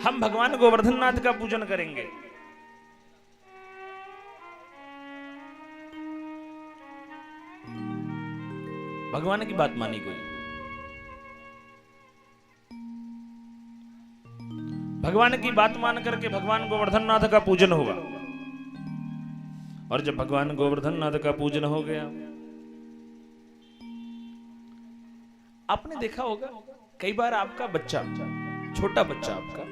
हम भगवान गोवर्धन नाथ का पूजन करेंगे। भगवान की बात मानी गई। भगवान की बात मान करके भगवान गोवर्धन नाथ का पूजन हुआ। और जब भगवान गोवर्धन नाथ का पूजन हो गया, आपने देखा होगा कई बार आपका बच्चा, छोटा बच्चा आपका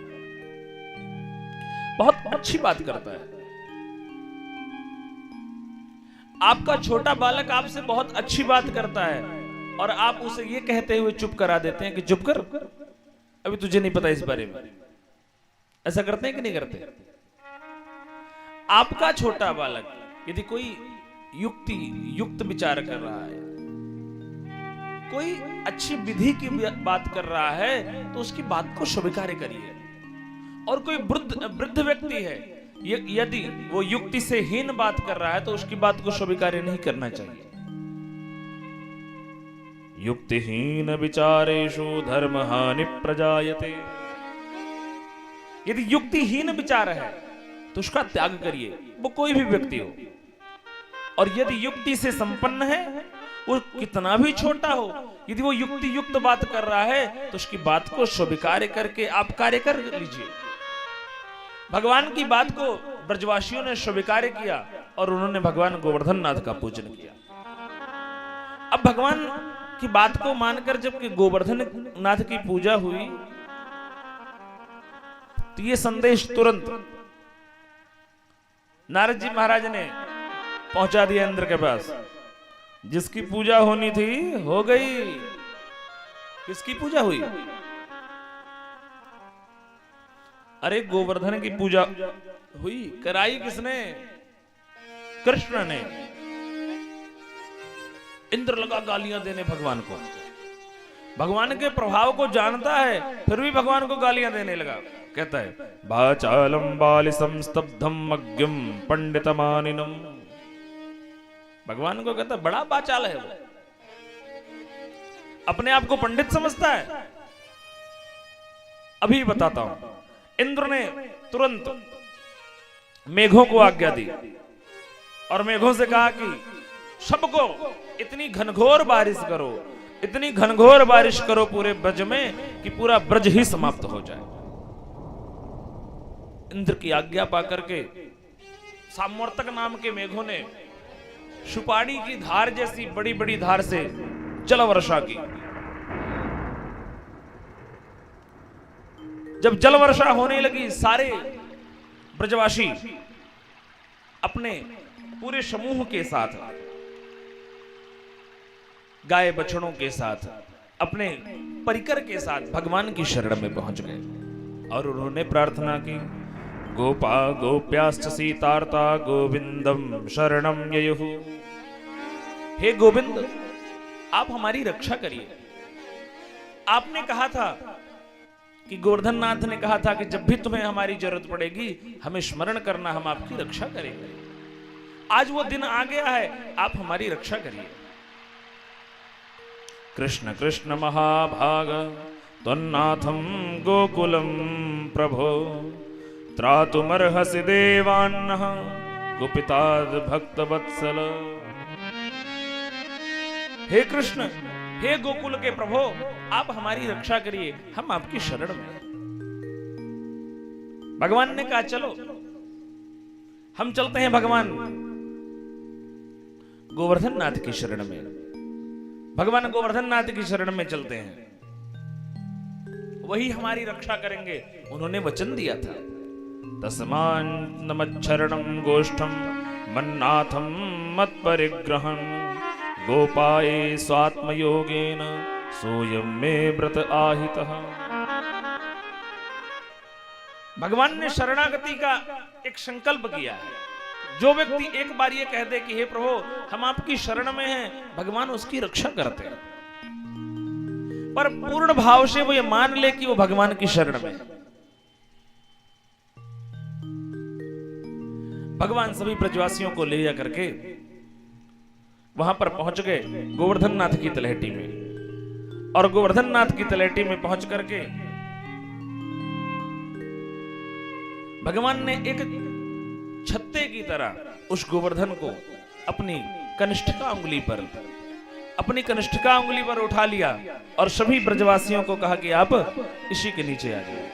बहुत अच्छी बात करता है। आपका छोटा बालक आपसे बहुत अच्छी बात करता है और आप उसे ये कहते हुए चुप करा देते हैं कि चुप कर, अभी तुझे नहीं पता इस बारे में। ऐसा करते हैं कि नहीं करते? आपका छोटा बालक यदि कोई युक्त विचार कर रहा है, कोई अच्छी विधि की बात कर रहा है, तो उसकी बात को स्वीकार करिए। और कोई वृद्ध व्यक्ति है, यदि वो युक्ति से हीन बात कर रहा है, तो उसकी बात को स्वीकार नहीं करना चाहिए। युक्तिहीन विचारेषु धर्म हानि प्रजायते। यदि युक्तिहीन विचार है तो उसका त्याग करिए, वो कोई भी व्यक्ति हो। और यदि युक्ति से संपन्न है, वो कितना भी छोटा हो, यदि वो युक्त बात कर रहा है, तो उसकी बात को स्वीकार करके आप कार्य कर लीजिए। भगवान की बात को ब्रजवासियों ने स्वीकार किया और उन्होंने भगवान गोवर्धन नाथ का पूजन किया। अब भगवान की बात को मानकर जब गोवर्धन नाथ की पूजा हुई, तो ये संदेश तुरंत नारद जी महाराज ने पहुंचा दिया इंद्र के पास। जिसकी पूजा होनी थी हो गई। किसकी पूजा हुई? अरे गोवर्धन की पूजा हुई। कराई किसने? कृष्ण ने। इंद्र लगा गालियां देने भगवान को। भगवान के प्रभाव को जानता है, फिर भी भगवान को गालियां देने लगा। कहता है बाचालम बालिसम स्तब्धम मग्यम पंडितमानिनम। भगवान को कहता है बड़ा बाचाल है वो, अपने आप को पंडित समझता है। अभी बताता हूं। इंद्र ने तुरंत मेघों को आज्ञा दी और मेघों से कहा कि सबको इतनी घनघोर बारिश करो, इतनी घनघोर बारिश करो पूरे ब्रज में कि पूरा ब्रज ही समाप्त हो जाए। इंद्र की आज्ञा पाकर के सामवर्तक नाम के मेघों ने सुपारी की धार जैसी बड़ी बड़ी धार से जल वर्षा की। जब जल वर्षा होने लगी, सारे ब्रजवासी अपने पूरे समूह के साथ, गाय बछड़ों के साथ, अपने परिकर के साथ भगवान की शरण में पहुंच गए और उन्होंने प्रार्थना की गोपा गोप्याश्च सीतार्ता गोविंदम शरणम ययुः। हे गोविंद, आप हमारी रक्षा करिए। आपने कहा था कि गोवर्धन नाथ ने कहा था कि जब भी तुम्हें हमारी जरूरत पड़ेगी हमें स्मरण करना, हम आपकी रक्षा करेंगे। आज वो दिन आ गया है, आप हमारी रक्षा करिए। कृष्ण कृष्ण महाभाग त्वन्नाथं गोकुलम प्रभो त्रातुमर्हसि देवान्नः गोपिताद भक्त वत्सल। हे कृष्ण, हे गोकुल के प्रभो, आप हमारी रक्षा करिए, हम आपकी शरण में। भगवान ने कहा चलो हम चलते हैं भगवान गोवर्धन नाथ की शरण में। भगवान गोवर्धन नाथ की शरण में चलते हैं, वही हमारी रक्षा करेंगे। उन्होंने वचन दिया था तस्मान नमच्छरणं गोष्ठम मन्नाथम मत्परिग्रहं गोपाये स्वात्मयोगेन सोयम मे व्रत आहितः। भगवान ने शरणागति का एक संकल्प किया है। जो व्यक्ति एक बार ये कह दे कि हे प्रभु हम आपकी शरण में हैं, भगवान उसकी रक्षा करते हैं। पर पूर्ण भाव से वो ये मान ले कि वो भगवान की शरण में है। भगवान सभी ब्रजवासियों को ले जा करके वहां पर पहुंच गए गोवर्धन नाथ की तलहटी में। और गोवर्धन नाथ की तलहटी में पहुंच करके भगवान ने एक छत्ते की तरह उस गोवर्धन को अपनी कनिष्ठिका उंगली पर उठा लिया और सभी ब्रजवासियों को कहा कि आप इसी के नीचे आ जाइए।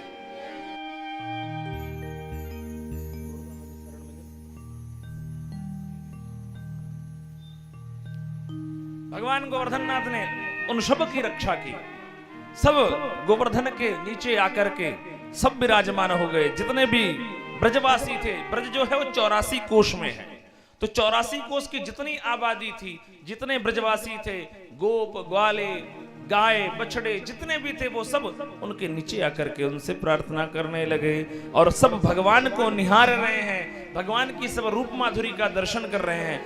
भगवान गोवर्धननाथ ने उन सब की रक्षा की। सब गोवर्धन के नीचे आकर के सब विराजमान हो गए। जितने भी ब्रजवासी थे, ब्रज जो है वो 84 कोष में है, तो 84 कोष की जितनी आबादी थी, जितने ब्रजवासी थे, गोप ग्वाले गाय बछड़े जितने भी थे, वो सब उनके नीचे आकर के उनसे प्रार्थना करने लगे और सब भगवान को निहार रहे हैं, भगवान की सब रूप माधुरी का दर्शन कर रहे हैं।